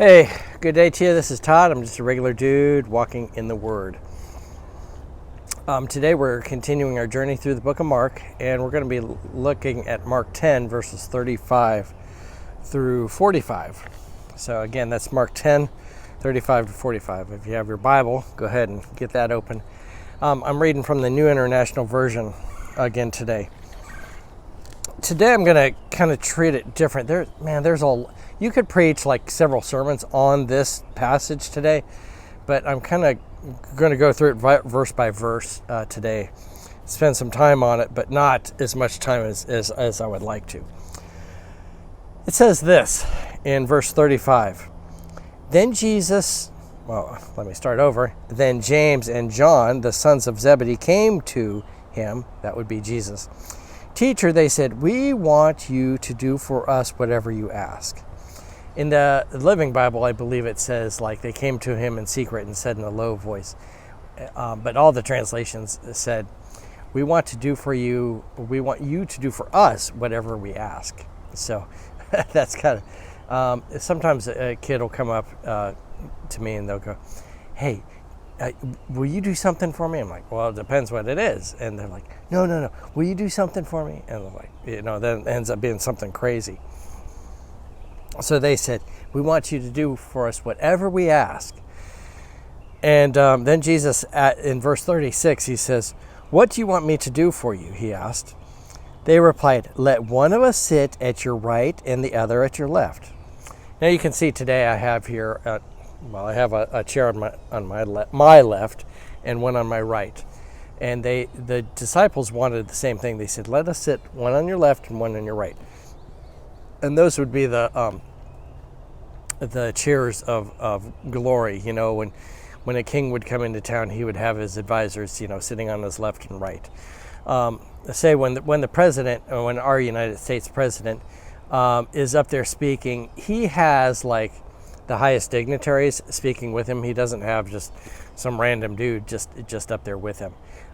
Hey, good day to you. This is Todd. I'm just a regular dude walking in the Word. Today we're continuing our journey through the book of Mark, and we're going to be looking at Mark 10, verses 35 through 45. So again, that's Mark 10, 35 to 45. If you have your Bible, go ahead and get that open. I'm reading from the New International Version again today. Today I'm going to kind of treat it different. You could preach like several sermons on this passage today, but I'm kind of going to go through it verse by verse today. Spend some time on it, but not as much time as I would like to. It says this in verse 35. Then let me start over. Then James and John, the sons of Zebedee, came to him, that would be Jesus. Teacher, they said, we want you to do for us whatever you ask. In the Living Bible, I believe it says, like, they came to him in secret and said in a low voice. But all the translations said, we want you to do for us whatever we ask. So that's kind of, sometimes a kid will come up to me and they'll go, hey, will you do something for me? I'm like, well, it depends what it is. And they're like, no, will you do something for me? And they're like, then it ends up being something crazy. So they said, we want you to do for us whatever we ask. And then Jesus, in verse 36, he says, what do you want me to do for you? He asked. They replied, let one of us sit at your right and the other at your left. Now you can see today I have here, I have a chair on my left and one on my right. And the disciples wanted the same thing. They said, let us sit one on your left and one on your right. And those would be the chairs of glory. When a king would come into town, he would have his advisors, sitting on his left and right. When the president, or when our United States president is up there speaking, he has like the highest dignitaries speaking with him. He doesn't have just some random dude just up there with him.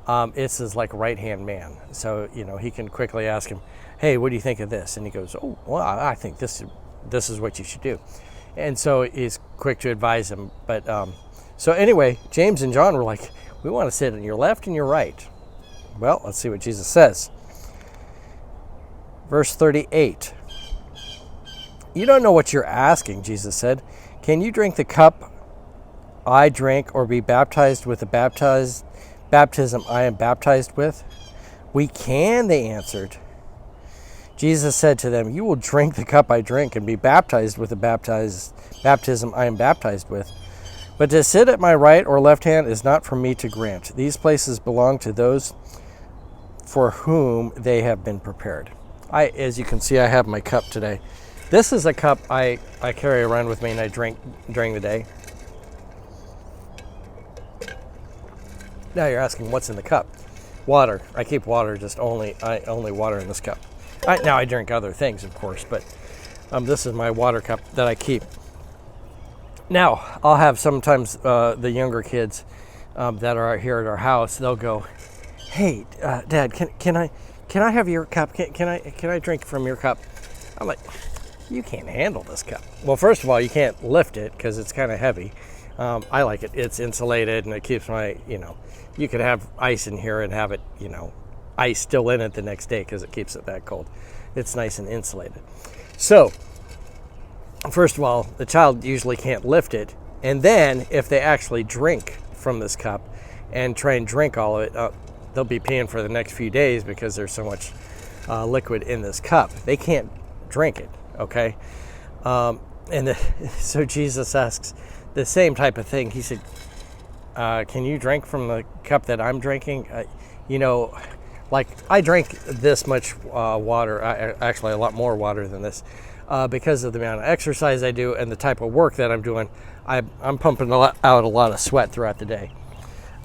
It's his like right-hand man. So, he can quickly ask him, hey, what do you think of this? And he goes, oh, well, I think this is what you should do. And so he's quick to advise him. But so anyway, James and John were like, we want to sit on your left and your right. Well, let's see what Jesus says. Verse 38. You don't know what you're asking, Jesus said. Can you drink the cup I drink or be baptized with the baptism I am baptized with? We can, they answered. Jesus said to them, you will drink the cup I drink and be baptized with the baptism I am baptized with. But to sit at my right or left hand is not for me to grant. These places belong to those for whom they have been prepared. As you can see, I have my cup today. This is a cup I carry around with me and I drink during the day. Now you're asking what's in the cup. Water. I keep water, only water in this cup. Now I drink other things, of course, but this is my water cup that I keep. Now, I'll have sometimes the younger kids that are here at our house, they'll go, hey, Dad, can I have your cup? Can I drink from your cup? I'm like, you can't handle this cup. Well, first of all, you can't lift it because it's kind of heavy. I like it. It's insulated and it keeps you could have ice in here and have it, ice still in it the next day because it keeps it that cold. It's nice and insulated. So, first of all, the child usually can't lift it. And then if they actually drink from this cup and try and drink all of it, they'll be peeing for the next few days because there's so much liquid in this cup. They can't drink it, okay? So Jesus asks the same type of thing. He said, can you drink from the cup that I'm drinking? Like I drink this much water, actually a lot more water than this, because of the amount of exercise I do and the type of work that I'm doing. I'm pumping out a lot of sweat throughout the day.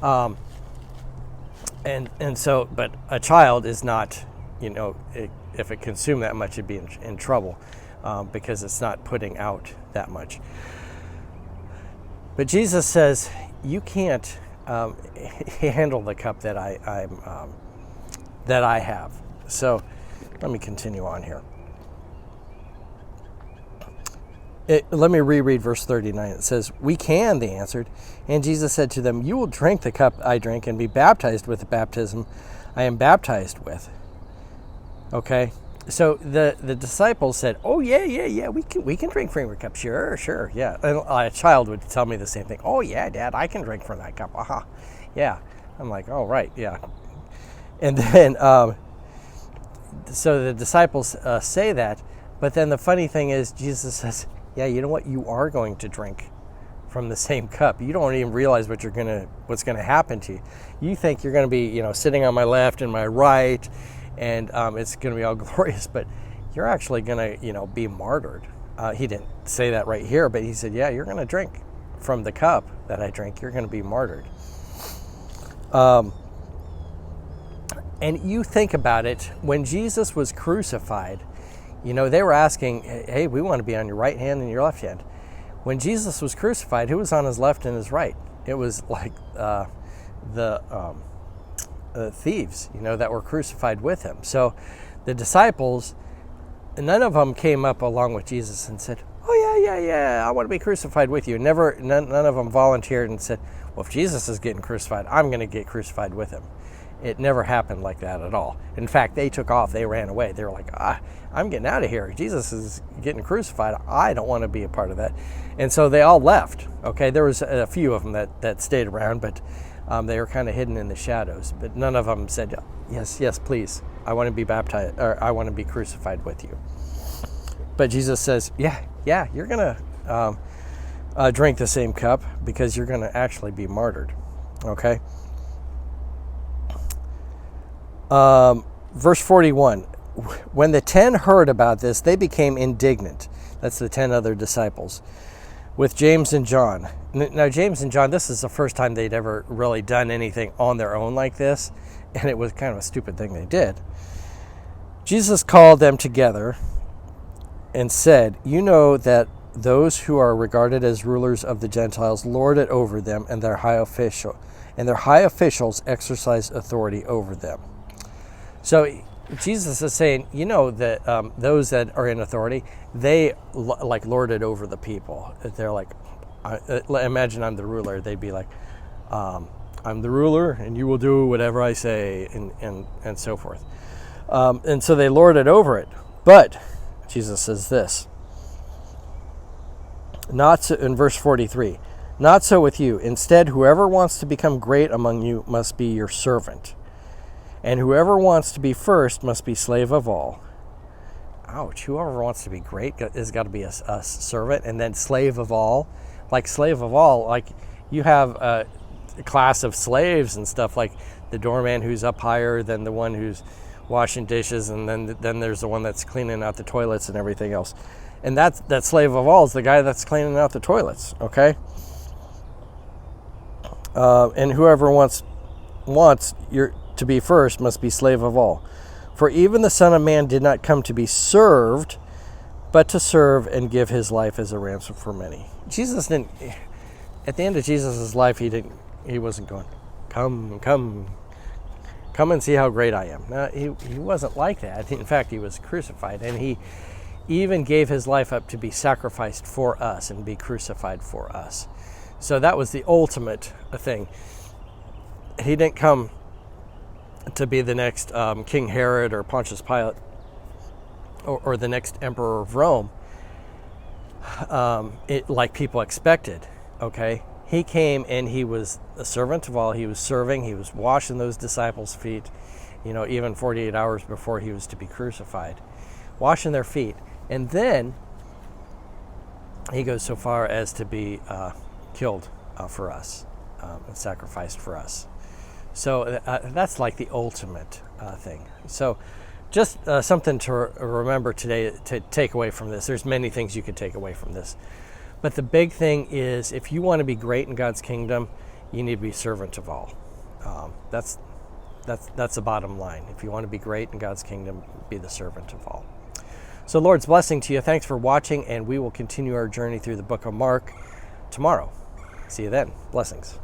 But a child is not, if it consumed that much, it'd be in trouble because it's not putting out that much. But Jesus says, you can't handle the cup that I have. So let me continue on here. Let me reread verse 39. It says, "We can," they answered. And Jesus said to them, "You will drink the cup I drink and be baptized with the baptism I am baptized with." Okay? So the disciples said, "Oh, yeah, we can drink from your cup. Sure, yeah." And a child would tell me the same thing. "Oh, yeah, Dad, I can drink from that cup. Aha. Yeah." I'm like, "Oh, right, yeah." And then, so the disciples say that. But then the funny thing is, Jesus says, "Yeah, you know what? You are going to drink from the same cup. You don't even realize what's gonna happen to you. You think you're gonna be, sitting on my left and my right, and it's gonna be all glorious. But you're actually gonna, be martyred." He didn't say that right here, but he said, "Yeah, you're gonna drink from the cup that I drink. You're gonna be martyred." And you think about it, when Jesus was crucified, they were asking, "Hey, we want to be on your right hand and your left hand." When Jesus was crucified, who was on his left and his right? It was like the thieves, that were crucified with him. So the disciples, none of them came up along with Jesus and said, "Oh, yeah, I want to be crucified with you." None of them volunteered and said, "Well, if Jesus is getting crucified, I'm going to get crucified with him." It never happened like that at all. In fact, they took off. They ran away. They were like, "I'm getting out of here. Jesus is getting crucified. I don't want to be a part of that." And so they all left. Okay, there was a few of them that stayed around, but they were kind of hidden in the shadows. But none of them said, yes, please. I want to be baptized, or I want to be crucified with you." But Jesus says, yeah, you're going to drink the same cup because you're going to actually be martyred. Okay? Verse 41, when the 10 heard about this, they became indignant. That's the 10 other disciples, with James and John. Now, James and John, this is the first time they'd ever really done anything on their own like this, and it was kind of a stupid thing they did. Jesus called them together and said, "You know that those who are regarded as rulers of the Gentiles lord it over them, and their high officials exercise authority over them." So Jesus is saying, that those that are in authority, they lord it over the people. They're like, imagine I'm the ruler. They'd be like, "I'm the ruler, and you will do whatever I say," and so forth. And so they lord it over it. But Jesus says this, not so, in verse 43, "Not so with you. Instead, whoever wants to become great among you must be your servant. And whoever wants to be first must be slave of all." Ouch. Whoever wants to be great has got to be a servant, and then slave of all. Like slave of all, like you have a class of slaves and stuff, like the doorman who's up higher than the one who's washing dishes, and then there's the one that's cleaning out the toilets and everything else. And that slave of all is the guy that's cleaning out the toilets, okay? And whoever wants to be first must be slave of all. For even the Son of Man did not come to be served, but to serve and give his life as a ransom for many. Jesus didn't, at the end of Jesus' life, he wasn't going, come and see how great I am. No, he wasn't like that. In fact, he was crucified, and he even gave his life up to be sacrificed for us and be crucified for us. So that was the ultimate thing. He didn't come to be the next King Herod or Pontius Pilate or the next emperor of Rome, like people expected, okay? He came and he was a servant of all. He was serving. He was washing those disciples' feet, even 48 hours before he was to be crucified, washing their feet. And then he goes so far as to be killed for us and sacrificed for us. So that's like the ultimate thing. So just something to remember today to take away from this. There's many things you could take away from this. But the big thing is, if you want to be great in God's kingdom, you need to be servant of all. That's the bottom line. If you want to be great in God's kingdom, be the servant of all. So Lord's blessing to you. Thanks for watching, and we will continue our journey through the book of Mark tomorrow. See you then. Blessings.